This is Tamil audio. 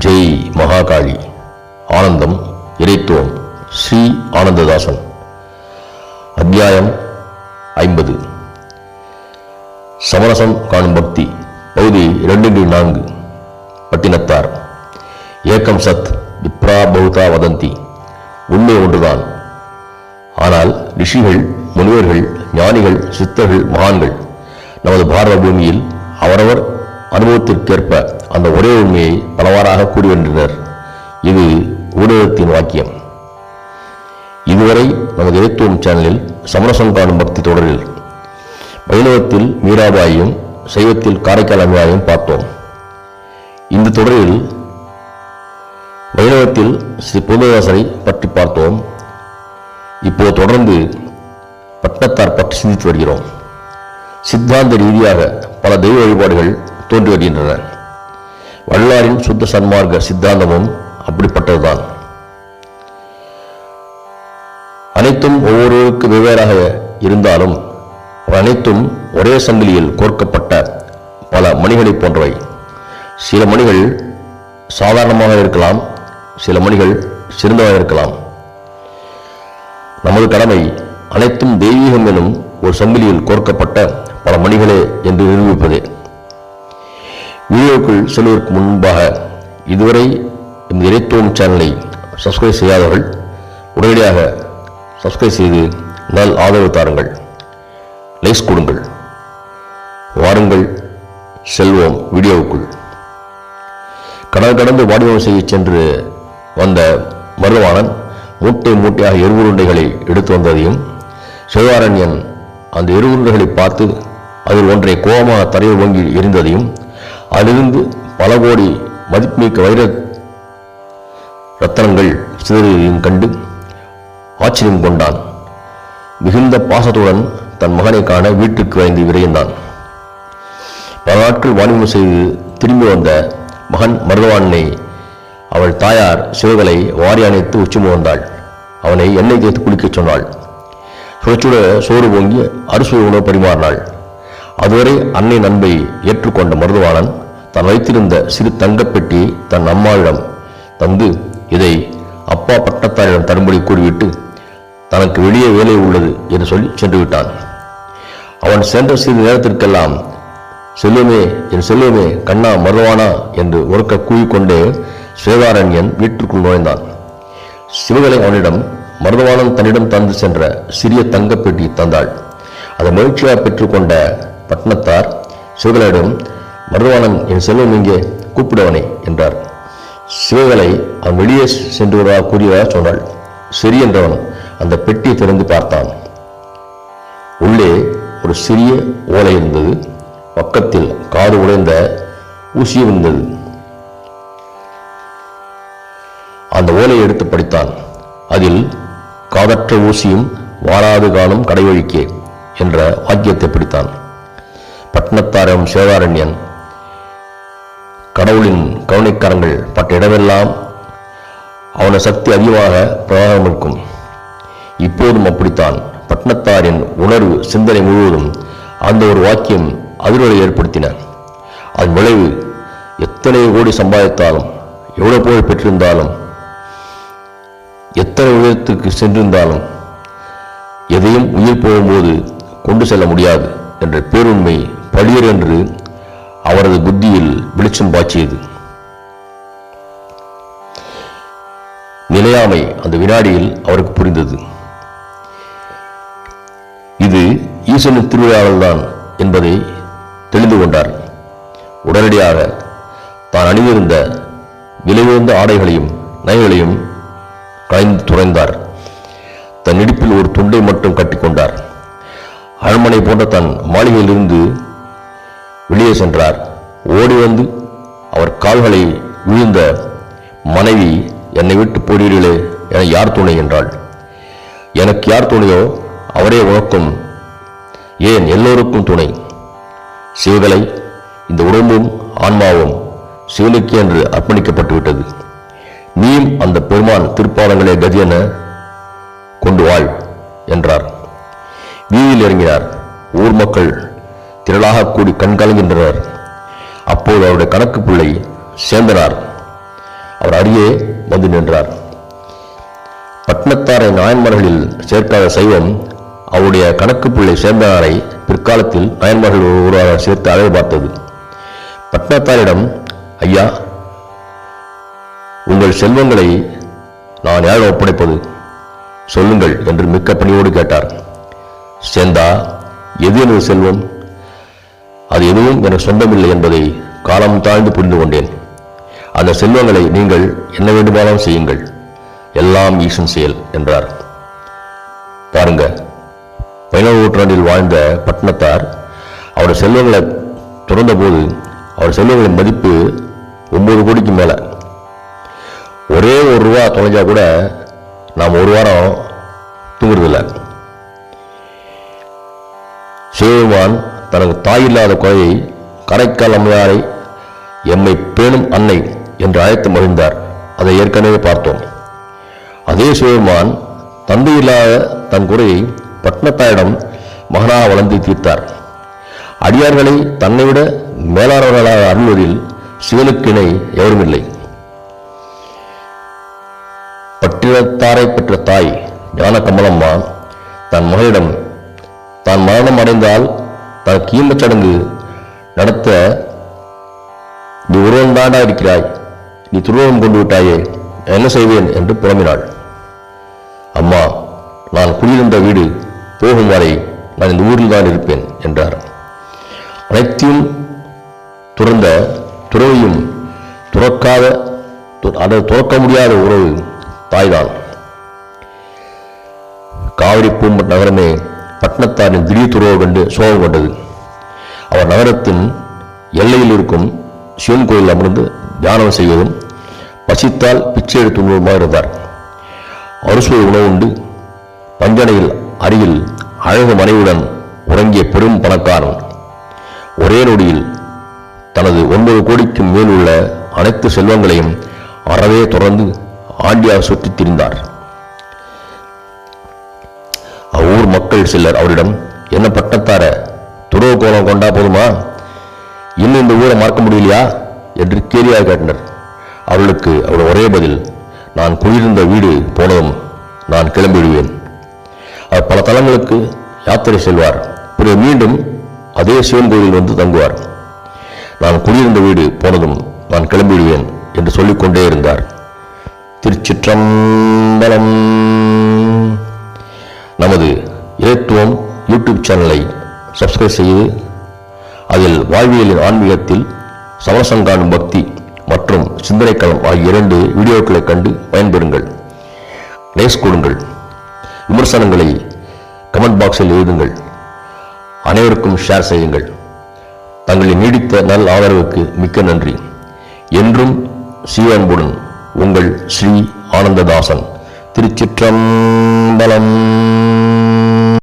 ஜெய் மகாகாளி. ஆனந்தம் இறைத்துவம். ஸ்ரீ ஆனந்ததாசன். அத்தியாயம் 50. சமரசம் காணும் பக்தி. பகுதி 2-4. பட்டினத்தார். ஏக்கம் சத் விப்ரா பௌதா வதந்தி. உண்மை ஒன்றுதான். ஆனால் ரிஷிகள், முனிவர்கள், ஞானிகள், சித்தர்கள், மகான்கள் நமது பாரத பூமியில் அவரவர் அனுபவத்திற்கேற்ப அந்த ஒரே உண்மையை பலவாறாக கூறி வென்றனர். இது ஊடகத்தின் வாக்கியம். இதுவரை நமது இறைத்துவம் சேனலில் சமரசம் காணும் பக்தி தொடரில் வைணவத்தில் மீராபாயையும் சைவத்தில் காரைக்கால் அம்மையாரையும் பார்த்தோம். இந்த தொடரில் வைணவத்தில் ஸ்ரீ புரந்தரதாசரை பற்றி பார்த்தோம். இப்போ தொடர்ந்து பட்டினத்தார் பற்றி சிந்தித்து வருகிறோம். சித்தாந்த ரீதியாக பல தெய்வ வழிபாடுகள் தோன்றி வருகின்றன. வள்ளலாரின் சுத்த சன்மார்க்க சித்தாந்தமும் அப்படிப்பட்டதுதான். அனைத்தும் ஒவ்வொருவருக்கு வெவ்வேறாக இருந்தாலும் அனைத்தும் ஒரே சங்கிலியில் கோர்க்கப்பட்ட பல மணிகளை போன்றவை. சில மணிகள் சாதாரணமாக இருக்கலாம், சில மணிகள் சிறந்ததாக இருக்கலாம். நமது கடமை அனைத்தும் தெய்வீகம் எனும் ஒரு சங்கிலியில் கோர்க்கப்பட்ட பல மணிகளே என்று நிரூபிப்பதே. வீடியோக்குள் செல்வதற்கு முன்பாக இதுவரை இந்த இறைத்துவம் சேனலை சப்ஸ்கிரைப் செய்யாதவர்கள் உடனடியாக சப்ஸ்கிரைப் செய்து நல் ஆதரவு தாருங்கள், லைக்ஸ் கொடுங்கள். வாருங்கள், செல்வோம் வீடியோவுக்குள். கடந்து வாடிவம் செய்ய சென்று வந்த மருதவாணன் மூட்டை மூட்டையாக எருவுருண்டைகளை எடுத்து வந்ததையும், சிவகாரண்யன் அந்த எருவுருண்டைகளை பார்த்து அதில் ஒன்றை கோபமாக தரையில் ஓங்கி எரிந்ததையும், அதிலிருந்து பல கோடி மதிப்புமிக்க வைர ரத்தனங்கள் சிதறியதையும் கண்டு ஆச்சரியம் கொண்டான். மிகுந்த பாசத்துடன் தன் மகனை காண வீட்டுக்கு வந்து விரைந்தான். பல நாட்கள் வாணிபம் செய்து திரும்பி வந்த மகன் மருதவாணனை அவள் தாயார் சிவகலை வாரி அணைத்து உச்சி முகந்தாள். அவனை எண்ணெய் தேய்த்து குளிக்கச் சொன்னாள். சுழச்சுட சோறு பொங்கி அறுசுவை உணவு பரிமாறினாள். அதுவரை அன்னை நண்பை ஏற்றுக்கொண்ட மருதவாணன் தான் வைத்திருந்த சிறு தங்கப்பெட்டி தன் அம்மாவிடம் தந்து இதை அப்பா பட்டத்தாரிடம் தரும்படி கூறிவிட்டு தனக்கு வெளியே வேலை உள்ளது என்று சொல்லி சென்று விட்டான். அவன் சென்ற சிறிது நேரத்திற்கெல்லாம் செல்வமே, என் செல்வமே, கண்ணா, மருதவானா என்று உறக்க கூவிக்கொண்டே சிவகாரண்யன் வீட்டிற்குள் நுழைந்தான். சிவகலை அவனிடம் மருதவாணன் தன்னிடம் தந்து சென்ற சிறிய தங்கப்பெட்டி தந்தாள். அதை மகிழ்ச்சியாக பெற்றுக்கொண்ட பட்டினத்தார் சிவகலையிடம், மருதவாணன், என் செல்வம் இங்கே, கூப்பிடவனே என்றார். சிவகலை அவன் வெளியே சென்று கூறியதாக சொன்னாள். சரி என்றவன் அந்த பெட்டியை திறந்து பார்த்தான். உள்ளே ஒரு சிறிய ஓலை இருந்தது. பக்கத்தில் காது உடைந்த ஊசியும் இருந்தது. அந்த ஓலையை எடுத்து படித்தான். அதில் காதற்ற ஊசியும் வாராது காலம் கடைவழிக்கே என்ற வாக்கியத்தை பிடித்தான். பட்டினத்தாரம் சிவகாரண்யன் கடவுளின் கருணைக்கரங்கள் பட்ட இடமெல்லாம் அவன சக்தி அதிகமாக பிரவாகம் இருக்கும். இப்போதும் அப்படித்தான். பட்டினத்தாரின் உணர்வு சிந்தனை முழுவதும் அந்த ஒரு வாக்கியம் அதிர்வலை ஏற்படுத்தின. அதன் விளைவு எத்தனை கோடி சம்பாதித்தாலும், எவ்வளவு புகழ் பெற்றிருந்தாலும், எத்தனை உயரத்துக்கு சென்றிருந்தாலும் எதையும் உயிர் போகும்போது கொண்டு செல்ல முடியாது என்ற பேருண்மை பளிர் என்று அவரது புத்தியில் வெளிச்சம் பாய்ச்சியது. நிலையாமை அந்த வினாடியில் அவருக்கு புரிந்தது. இது ஈசனின் திருவிழாவில்தான் என்பதை தெரிந்து கொண்டார். உடனடியாக தான் அணிந்திருந்த விலையுயர்ந்த ஆடைகளையும் நகைகளையும் களைந்து துறைந்தார். தன் இடுப்பில் ஒரு துண்டை மட்டும் கட்டிக்கொண்டார். அரண்மனை போன்ற தன் மாளிகையிலிருந்து வெளியே சென்றார். ஓடி வந்து அவர் கால்களை விழுந்த மனைவி, என்னை விட்டு போடுகிறீர்களே, என யார் துணை என்றாள். எனக்கு யார் துணையோ அவரே உனக்கும், ஏன் எல்லோருக்கும் துணை. சிவகலை, இந்த உடம்பும் ஆன்மாவும் சிவனுக்கு என்று அர்ப்பணிக்கப்பட்டு விட்டது. நீயும் அந்த பெருமான் திருப்பாதங்களே கதி என கொண்டு வாழ் என்றார். வீதியில் இறங்கினார். ஊர் மக்கள் திரளாக கூடி கண்கலங்கின்றனர். அப்போது அவருடைய கணக்கு பிள்ளை சேந்தனார் அவர் அருகே வந்து நின்றார். பட்டணத்தாரை நாயன்மார்களில் சேர்க்காத சைவம் அவருடைய கணக்கு பிள்ளை சேந்தனாரை பிற்காலத்தில் நாயன்மார்கள் ஒருவராக சேர்த்து அழகு பார்த்தது. பட்டணத்தாரிடம், ஐயா, உங்கள் செல்வங்களை நான் யார் ஒப்படைப்பது சொல்லுங்கள் என்று மிக்க பணியோடு கேட்டார். சேந்தா, எது எனது செல்வம்? அது எதுவும் எனக்கு சொந்தமில்லை என்பதை காலம் தாழ்ந்து புரிந்து கொண்டேன். அந்த செல்வங்களை நீங்கள் என்ன வேண்டுமானாலும் செய்யுங்கள், எல்லாம் ஈசன் செயல் என்றார். பாருங்க, 17ஆம் நூற்றாண்டில் வாழ்ந்த பட்டணத்தார் அவருடைய செல்வங்களை துறந்த போது அவர் செல்வங்களின் மதிப்பு 9 கோடிக்கு மேலே. ஒரே ₹1 தொலைஞ்சா கூட நாம் ஒரு வாரம் தூங்குறதில்லை. சிவபெருமான் தனக்கு தாயில்லாத குறையை கரைக்கால் அம்மையாரை எம்மை பேணும் அன்னை என்று அழைத்து மகிழ்ந்தார். அதை ஏற்கனவே பார்த்தோம். அதே சிவபெருமான் தந்தையில்லாத தன் குறையை பட்டணத்தாரிடம் மகனாக வளர்ந்து தீர்த்தார். அடியார்களை தன்னை விட மேலானவர்களாக அருள்வதில் சிவனுக்கு இணை எவருமில்லை. பட்டினத்தாரை பெற்ற தாய் ஞான கமலம்மா தன் மகளிடம் தான் மரணம் அடைந்தால் தனக்கு ஈமச் சடங்கு நடத்த நீ உருவம் தாண்டா இருக்கிறாய், நீ துருவம் கொண்டு விட்டாயே, என்ன செய்வேன் என்று புலம்பினாள். அம்மா, நான் குடியிருந்த வீடு போகும் வரை நான் இந்த ஊரில் தான் இருப்பேன் என்றார். அனைத்தையும் துறந்த துறவையும் துறக்க முடியாத உறவு தாய்தான். காவிரி பூம்பட் நகரமே பட்டணத்தாரின் திடீர் துறவு கண்டு சோகம் கொண்டது. அவர் நகரத்தின் எல்லையில் இருக்கும் சிவன் கோயில் அமர்ந்து தியானம் செய்வதும் பசித்தால் பிச்சை எடுத்து உணவுமாக இருந்தார். அறுசுவை உணவு உண்டு பஞ்சனையில் அருகில் அழகு மனைவியுடன் உறங்கிய பெரும் பணக்காரன் ஒரே நொடியில் தனது 9 கோடிக்கு மேல் உள்ள அனைத்து செல்வங்களையும் அறவே தொடர்ந்து ஆண்டியாக சுற்றித் திரிந்தார். அவ்வூர் மக்கள் சிலர் அவரிடம், என்ன பட்டத்தார, துறவு கோலம் கொண்டா போதுமா, இன்னும் இந்த ஊரை மறக்க முடியலையா என்று கேலியாக கேட்டனர். அவளுக்கு அவள் ஒரே பதில், நான் குடியிருந்த வீடு போனதும் நான் கிளம்பிவிடுவேன். அவர் பல தலங்களுக்கு யாத்திரை செல்வார். பிறகு மீண்டும் அதே சிவன் கோயிலில் வந்து தங்குவார். நான் குடியிருந்த வீடு போனதும் நான் கிளம்பிவிடுவேன் என்று சொல்லிக்கொண்டே இருந்தார். திருச்சிற்றம்பலம். நமது இறைத்துவம் யூடியூப் சேனலை சப்ஸ்கிரைப் செய்து அதில் வாழ்வியலின் ஆன்மீகத்தில் சமரசம் காணும் பக்தி மற்றும் சிந்தனைக்களம் ஆகிய 2 வீடியோக்களை கண்டு பயன்பெறுங்கள். லைக்ஸ் கொடுங்கள், விமர்சனங்களை கமெண்ட் பாக்ஸில் எழுதுங்கள், அனைவருக்கும் ஷேர் செய்யுங்கள். தங்களின் நீடித்த நல் ஆதரவுக்கு மிக்க நன்றி. என்றும் சிவ அன்புடன் உங்கள் ஸ்ரீ ஆனந்ததாசன். திருச்சிற்றம்பலம்.